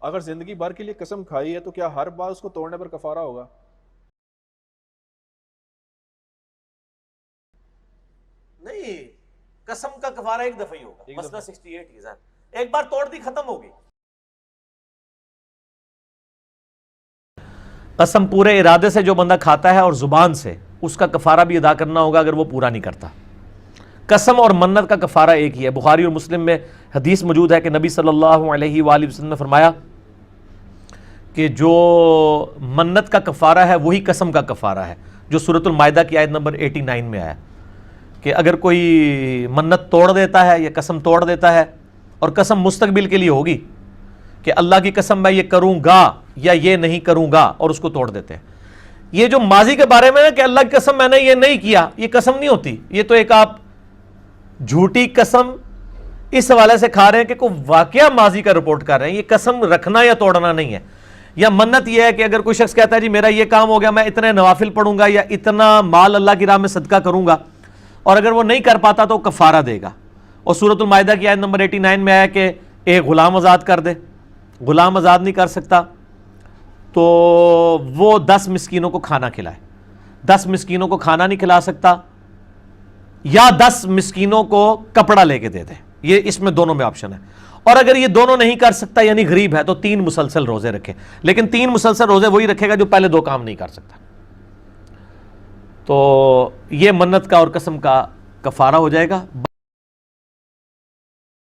اگر زندگی بھر کے لیے قسم کھائی ہے تو کیا ہر بار اس کو توڑنے پر کفارہ ہوگا؟ نہیں، قسم کا کفارہ ایک دفعہ ہی ہوگا، مسئلہ 68 کی ذات ایک بار توڑ دی ختم ہوگی۔ قسم پورے ارادے سے جو بندہ کھاتا ہے اور زبان سے، اس کا کفارہ بھی ادا کرنا ہوگا اگر وہ پورا نہیں کرتا۔ قسم اور منت کا کفارہ ایک ہی ہے۔ بخاری اور مسلم میں حدیث موجود ہے کہ نبی صلی اللہ علیہ وآلہ وسلم نے فرمایا کہ جو منت کا کفارہ ہے وہی قسم کا کفارہ ہے، جو سورۃ المائدہ کی آیت نمبر 89 میں آیا کہ اگر کوئی منت توڑ دیتا ہے یا قسم توڑ دیتا ہے، اور قسم مستقبل کے لیے ہوگی کہ اللہ کی قسم میں یہ کروں گا یا یہ نہیں کروں گا، اور اس کو توڑ دیتے ہیں۔ یہ جو ماضی کے بارے میں ہے کہ اللہ کی قسم میں نے یہ نہیں کیا، یہ قسم نہیں ہوتی، یہ تو ایک آپ جھوٹی قسم اس حوالے سے کھا رہے ہیں کہ کوئی واقعہ ماضی کا رپورٹ کر رہے ہیں، یہ قسم رکھنا یا توڑنا نہیں ہے۔ یا منت یہ ہے کہ اگر کوئی شخص کہتا ہے جی میرا یہ کام ہو گیا، میں اتنے نوافل پڑھوں گا یا اتنا مال اللہ کی راہ میں صدقہ کروں گا، اور اگر وہ نہیں کر پاتا تو کفارہ دے گا۔ اور سورۃ المائدہ کی آیت نمبر 89 میں آیا کہ ایک غلام آزاد کر دے، غلام آزاد نہیں کر سکتا تو وہ 10 مسکینوں کو کھانا کھلائے۔ 10 مسکینوں کو کھانا نہیں کھلا سکتا، یا 10 مسکینوں کو کپڑا لے کے دے دے، یہ اس میں دونوں میں آپشن ہے۔ اور اگر یہ دونوں نہیں کر سکتا یعنی غریب ہے تو 3 مسلسل روزے رکھے، لیکن 3 مسلسل روزے وہی رکھے گا جو پہلے 2 کام نہیں کر سکتا۔ تو یہ منت کا اور قسم کا کفارہ ہو جائے گا۔